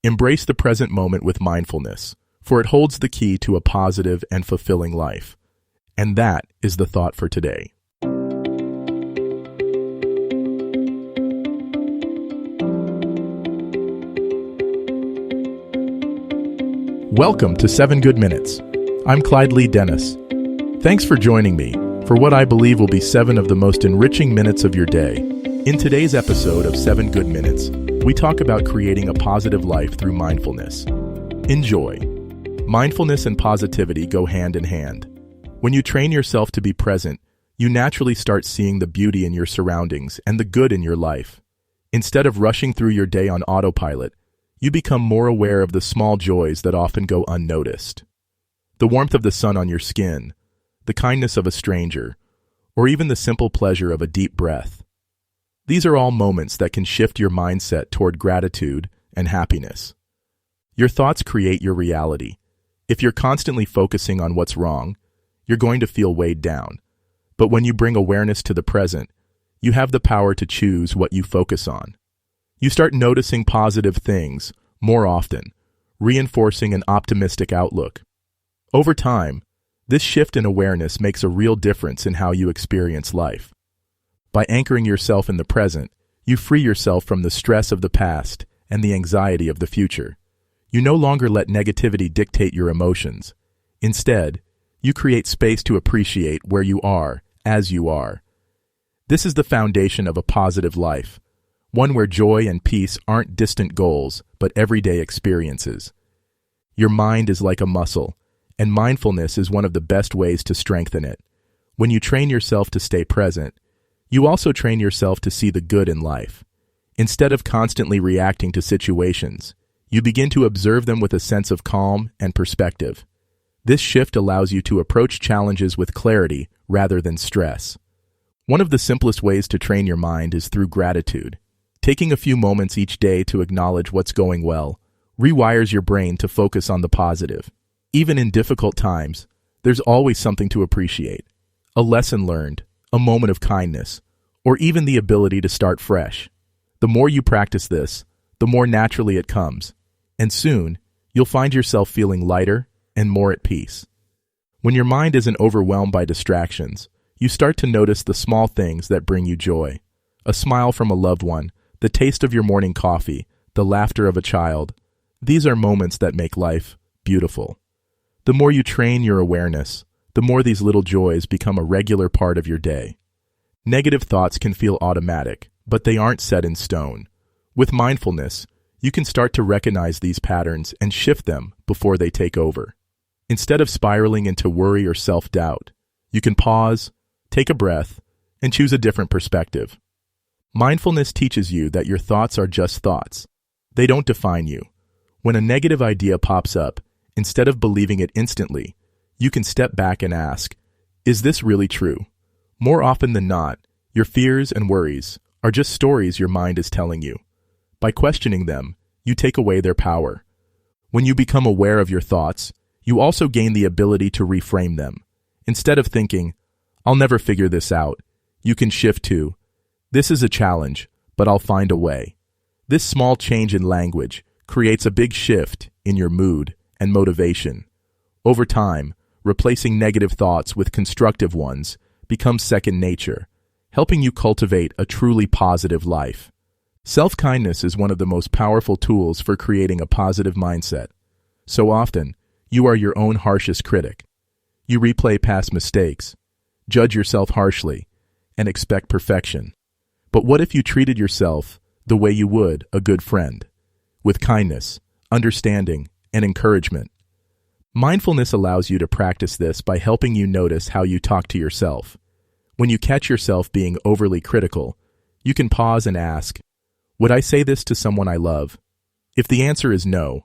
Embrace the present moment with mindfulness, for it holds the key to a positive and fulfilling life. And that is the thought for today. Welcome to 7 Good Minutes. I'm Clyde Lee Dennis. Thanks for joining me for what I believe will be 7 of the most enriching minutes of your day. In today's episode of 7 Good Minutes, we talk about creating a positive life through mindfulness. Enjoy. Mindfulness and positivity go hand in hand. When you train yourself to be present, you naturally start seeing the beauty in your surroundings and the good in your life. Instead of rushing through your day on autopilot, you become more aware of the small joys that often go unnoticed. The warmth of the sun on your skin, the kindness of a stranger, or even the simple pleasure of a deep breath. These are all moments that can shift your mindset toward gratitude and happiness. Your thoughts create your reality. If you're constantly focusing on what's wrong, you're going to feel weighed down. But when you bring awareness to the present, you have the power to choose what you focus on. You start noticing positive things more often, reinforcing an optimistic outlook. Over time, this shift in awareness makes a real difference in how you experience life. By anchoring yourself in the present, you free yourself from the stress of the past and the anxiety of the future. You no longer let negativity dictate your emotions. Instead, you create space to appreciate where you are, as you are. This is the foundation of a positive life, one where joy and peace aren't distant goals, but everyday experiences. Your mind is like a muscle, and mindfulness is one of the best ways to strengthen it. When you train yourself to stay present, you also train yourself to see the good in life. Instead of constantly reacting to situations, you begin to observe them with a sense of calm and perspective. This shift allows you to approach challenges with clarity rather than stress. One of the simplest ways to train your mind is through gratitude. Taking a few moments each day to acknowledge what's going well rewires your brain to focus on the positive. Even in difficult times, there's always something to appreciate. A lesson learned, a moment of kindness, or even the ability to start fresh. The more you practice this, the more naturally it comes, and soon, you'll find yourself feeling lighter and more at peace. When your mind isn't overwhelmed by distractions, you start to notice the small things that bring you joy. A smile from a loved one, the taste of your morning coffee, the laughter of a child. These are moments that make life beautiful. The more you train your awareness, the more these little joys become a regular part of your day. Negative thoughts can feel automatic, but they aren't set in stone. With mindfulness, you can start to recognize these patterns and shift them before they take over. Instead of spiraling into worry or self-doubt, you can pause, take a breath, and choose a different perspective. Mindfulness teaches you that your thoughts are just thoughts. They don't define you. When a negative idea pops up, instead of believing it instantly, you can step back and ask, is this really true? More often than not, your fears and worries are just stories your mind is telling you. By questioning them, you take away their power. When you become aware of your thoughts, you also gain the ability to reframe them. Instead of thinking, I'll never figure this out, you can shift to, this is a challenge, but I'll find a way. This small change in language creates a big shift in your mood and motivation. Over time, replacing negative thoughts with constructive ones becomes second nature, helping you cultivate a truly positive life. Self-kindness is one of the most powerful tools for creating a positive mindset. So often, you are your own harshest critic. You replay past mistakes, judge yourself harshly, and expect perfection. But what if you treated yourself the way you would a good friend, with kindness, understanding, and encouragement? Mindfulness allows you to practice this by helping you notice how you talk to yourself. When you catch yourself being overly critical, you can pause and ask, would I say this to someone I love? If the answer is no,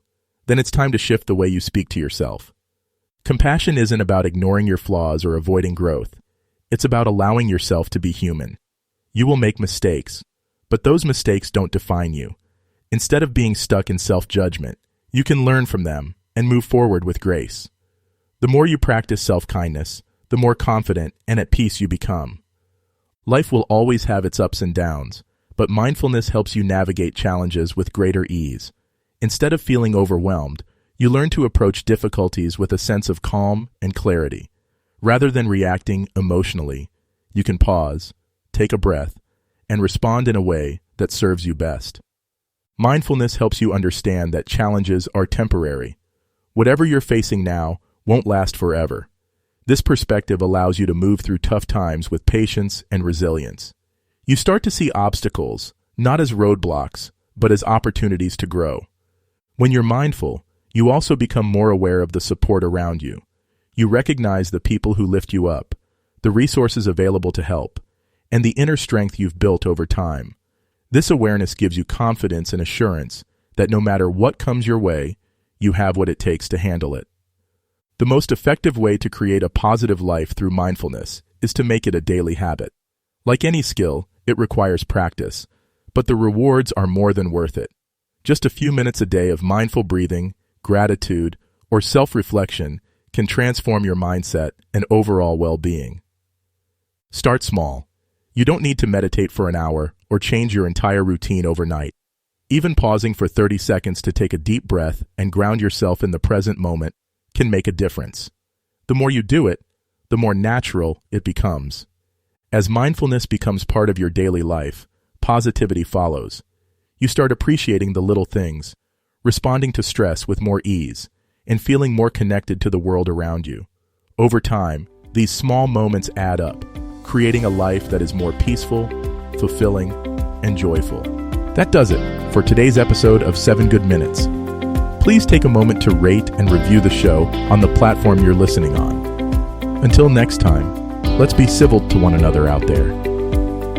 then it's time to shift the way you speak to yourself. Compassion isn't about ignoring your flaws or avoiding growth. It's about allowing yourself to be human. You will make mistakes, but those mistakes don't define you. Instead of being stuck in self-judgment, you can learn from them and move forward with grace. The more you practice self-kindness, the more confident and at peace you become. Life will always have its ups and downs, but mindfulness helps you navigate challenges with greater ease. Instead of feeling overwhelmed, you learn to approach difficulties with a sense of calm and clarity. Rather than reacting emotionally, you can pause, take a breath, and respond in a way that serves you best. Mindfulness helps you understand that challenges are temporary. Whatever you're facing now won't last forever. This perspective allows you to move through tough times with patience and resilience. You start to see obstacles, not as roadblocks, but as opportunities to grow. When you're mindful, you also become more aware of the support around you. You recognize the people who lift you up, the resources available to help, and the inner strength you've built over time. This awareness gives you confidence and assurance that no matter what comes your way, you have what it takes to handle it. The most effective way to create a positive life through mindfulness is to make it a daily habit. Like any skill, it requires practice, but the rewards are more than worth it. Just a few minutes a day of mindful breathing, gratitude, or self-reflection can transform your mindset and overall well-being. Start small. You don't need to meditate for an hour or change your entire routine overnight. Even pausing for 30 seconds to take a deep breath and ground yourself in the present moment can make a difference. The more you do it, the more natural it becomes. As mindfulness becomes part of your daily life, positivity follows. You start appreciating the little things, responding to stress with more ease, and feeling more connected to the world around you. Over time, these small moments add up, creating a life that is more peaceful, fulfilling, and joyful. That does it for today's episode of 7 Good Minutes. Please take a moment to rate and review the show on the platform you're listening on. Until next time, let's be civil to one another out there.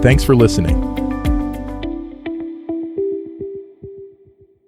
Thanks for listening.